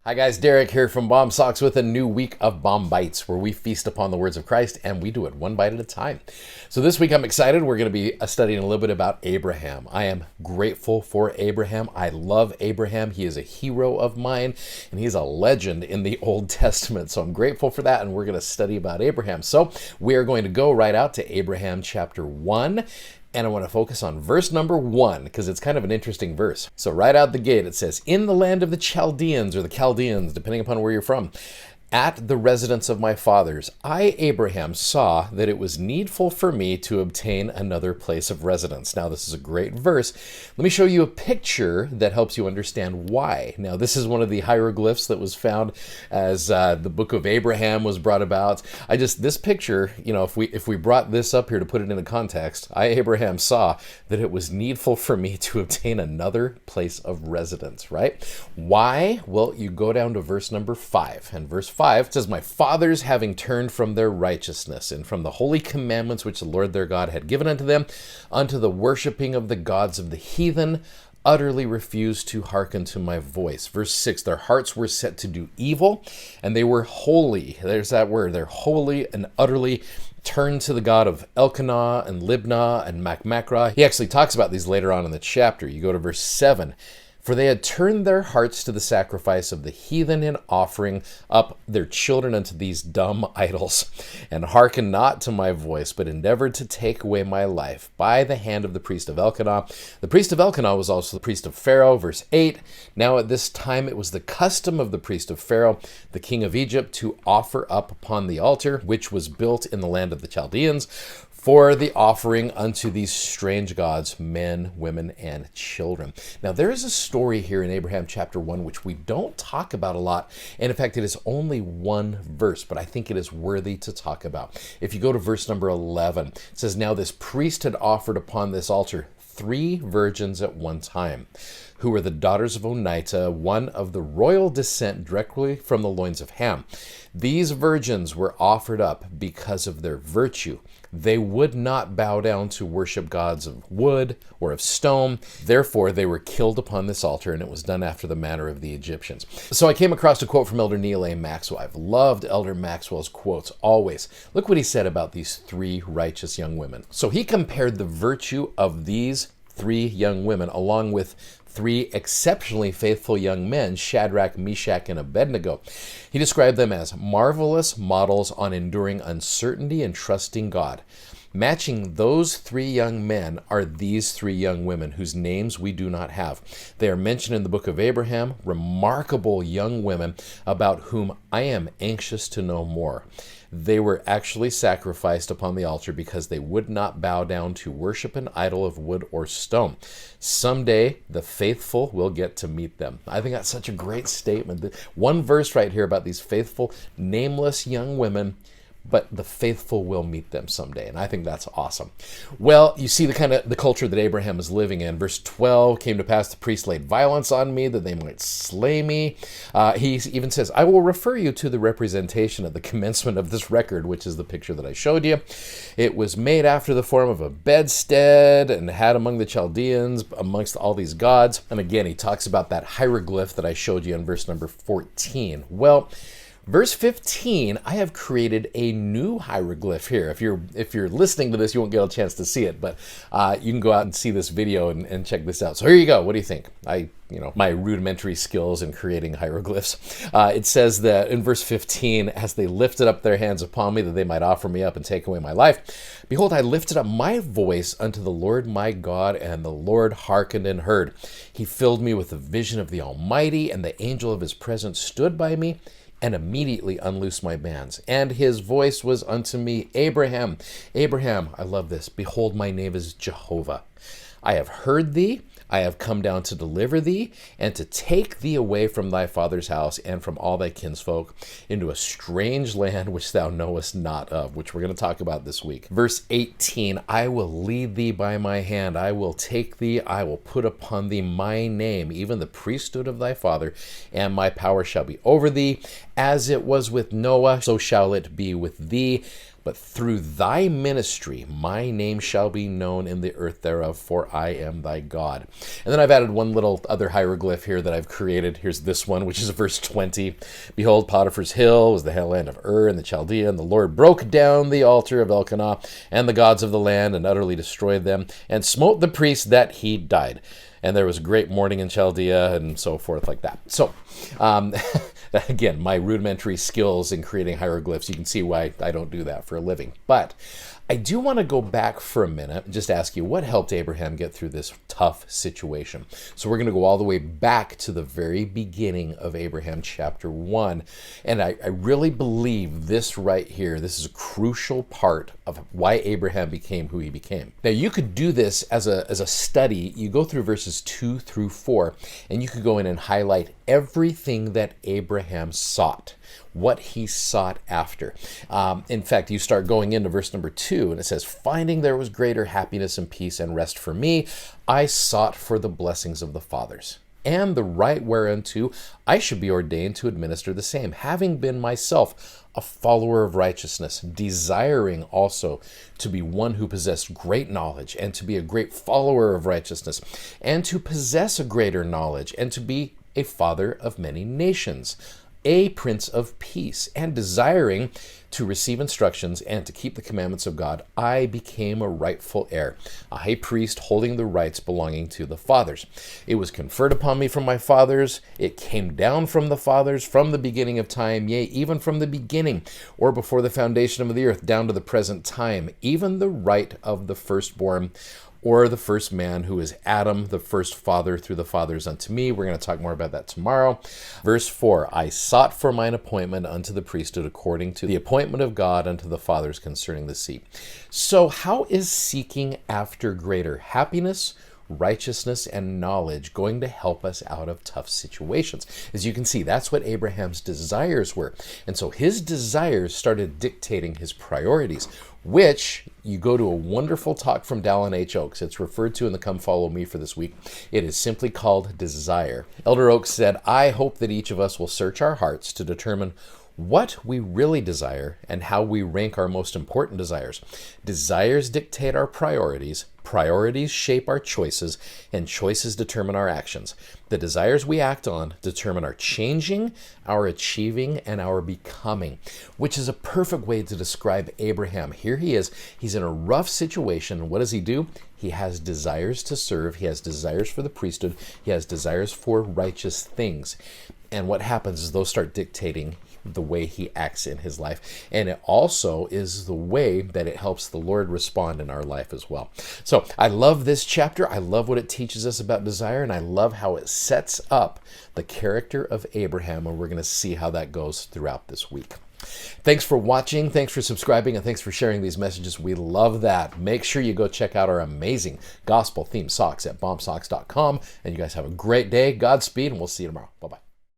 Hi guys, Derek here from Bomb Socks with a new week of Bomb Bites, where we feast upon the words of Christ and we do it one bite at a time. So this week I'm excited. We're going to be studying a little bit about Abraham. I am grateful for Abraham. I love Abraham. He is a hero of mine and he's a legend in the Old Testament. So I'm grateful for that, and we're going to study about Abraham. So we are going to go right out to Abraham chapter 1. And I want to focus on verse number 1 because it's kind of an interesting verse. So right out the gate, it says, "In the land of the Chaldeans," or the Chaldeans, depending upon where you're from, "at the residence of my fathers, I, Abraham, saw that it was needful for me to obtain another place of residence." Now, this is a great verse. Let me show you a picture that helps you understand why. Now, this is one of the hieroglyphs that was found as the book of Abraham was brought about. This picture, if we brought this up here to put it into context, I, Abraham, saw that it was needful for me to obtain another place of residence, right? Why? Well, you go down to verse number 5, and verse 5 says, "My fathers, having turned from their righteousness and from the holy commandments which the Lord their God had given unto them, unto the worshiping of the gods of the heathen, utterly refused to hearken to my voice." Verse 6, "Their hearts were set to do evil, and they were holy." There's that word. They're holy and utterly turned to the god of Elkanah and Libnah and Machmachrah. He actually talks about these later on in the chapter. You go to verse 7. "For they had turned their hearts to the sacrifice of the heathen in offering up their children unto these dumb idols, and hearkened not to my voice, but endeavored to take away my life by the hand of the priest of Elkanah. The priest of Elkanah was also the priest of Pharaoh." Verse 8, "Now at this time it was the custom of the priest of Pharaoh, the king of Egypt, to offer up upon the altar, which was built in the land of the Chaldeans, for the offering unto these strange gods, men, women, and children." Now, there is a story here in Abraham chapter 1 which we don't talk about a lot, and in fact, it is only one verse, but I think it is worthy to talk about. If you go to verse number 11, it says, "Now this priest had offered upon this altar 3 virgins at one time, who were the daughters of Onita, one of the royal descent directly from the loins of Ham. These virgins were offered up because of their virtue. They would not bow down to worship gods of wood or of stone. Therefore, they were killed upon this altar, and it was done after the manner of the Egyptians." So I came across a quote from Elder Neil A. Maxwell. I've loved Elder Maxwell's quotes always. Look what he said about these 3 righteous young women. So he compared the virtue of these 3 young women along with 3 exceptionally faithful young men, Shadrach, Meshach, and Abednego. He described them as marvelous models on enduring uncertainty and trusting God. Matching those 3 young men are these 3 young women whose names we do not have. They are mentioned in the book of Abraham, remarkable young women about whom I am anxious to know more. They were actually sacrificed upon the altar because they would not bow down to worship an idol of wood or stone. Someday, the faithful will get to meet them. I think that's such a great statement. One verse right here about these faithful, nameless young women, but the faithful will meet them someday, and I think that's awesome. Well, you see the culture that Abraham is living in. Verse 12, "Came to pass the priests laid violence on me, that they might slay me." He even says, "I will refer you to the representation at the commencement of this record," which is the picture that I showed you. "It was made after the form of a bedstead, and had among the Chaldeans, amongst all these gods." And again, he talks about that hieroglyph that I showed you in verse number 14. Well, verse 15, I have created a new hieroglyph here. If you're listening to this, you won't get a chance to see it, but you can go out and see this video and check this out. So here you go. What do you think? My rudimentary skills in creating hieroglyphs. It says that in verse 15, "As they lifted up their hands upon me, that they might offer me up and take away my life, behold, I lifted up my voice unto the Lord my God, and the Lord hearkened and heard. He filled me with the vision of the Almighty, and the angel of his presence stood by me, and immediately unloosed my bands. And his voice was unto me, Abraham, Abraham." I love this. "Behold, my name is Jehovah. I have heard thee. I have come down to deliver thee, and to take thee away from thy father's house and from all thy kinsfolk into a strange land which thou knowest not of," which we're going to talk about this week. Verse 18, "I will lead thee by my hand. I will take thee. I will put upon thee my name, even the priesthood of thy father, and my power shall be over thee. As it was with Noah, so shall it be with thee. but through thy ministry my name shall be known in the earth thereof, for I am thy God. And then I've added one little other hieroglyph here that I've created. Here's this one, which is verse 20. Behold, Potiphar's hill was the land of Ur and the Chaldea, and the Lord broke down the altar of Elkanah and the gods of the land, and utterly destroyed them, and smote the priest that he died. And there was great mourning in Chaldea, and so forth like that. So, again, my rudimentary skills in creating hieroglyphs, you can see why I don't do that for a living. But I do want to go back for a minute and just ask you, what helped Abraham get through this tough situation? So we're going to go all the way back to the very beginning of Abraham chapter 1. And I really believe this right here, this is a crucial part of why Abraham became who he became. Now, you could do this as a study. You go through verses 2 through 4, and you could go in and highlight everything that Abraham sought, what he sought after. In fact, you start going into verse number 2, and it says, finding there was greater happiness and peace and rest for me, I sought for the blessings of the fathers, and the right whereunto I should be ordained to administer the same, having been myself a follower of righteousness, desiring also to be one who possessed great knowledge, and to be a great follower of righteousness, and to possess a greater knowledge, and to be a father of many nations, a prince of peace, and desiring to receive instructions and to keep the commandments of God, I became a rightful heir, a high priest holding the rights belonging to the fathers. It was conferred upon me from my fathers. It came down from the fathers from the beginning of time, yea, even from the beginning, or before the foundation of the earth, down to the present time, even the right of the firstborn, or the first man, who is Adam, the first father through the fathers unto me. We're going to talk more about that tomorrow. Verse 4, I sought for mine appointment unto the priesthood according to the appointment of God unto the fathers concerning the seed. So how is seeking after greater happiness, righteousness, and knowledge going to help us out of tough situations? As you can see, that's what Abraham's desires were. And so his desires started dictating his priorities, which you go to a wonderful talk from Dallin H. Oaks. It's referred to in the Come Follow Me for this week. It is simply called Desire. Elder Oaks said, I hope that each of us will search our hearts to determine what we really desire and how we rank our most important desires. Desires dictate our priorities, priorities shape our choices, and choices determine our actions. The desires we act on determine our changing, our achieving, and our becoming, which is a perfect way to describe Abraham. Here he is. He's in a rough situation. What does he do? He has desires to serve. He has desires for the priesthood. He has desires for righteous things. And what happens is those start dictating the way he acts in his life. And it also is the way that it helps the Lord respond in our life as well. So I love this chapter. I love what it teaches us about desire, and I love how it sets up the character of Abraham, and we're going to see how that goes throughout this week. Thanks for watching, thanks for subscribing, and thanks for sharing these messages. We love that. Make sure you go check out our amazing gospel-themed socks at bombsocks.com, and you guys have a great day. Godspeed, and we'll see you tomorrow. Bye-bye.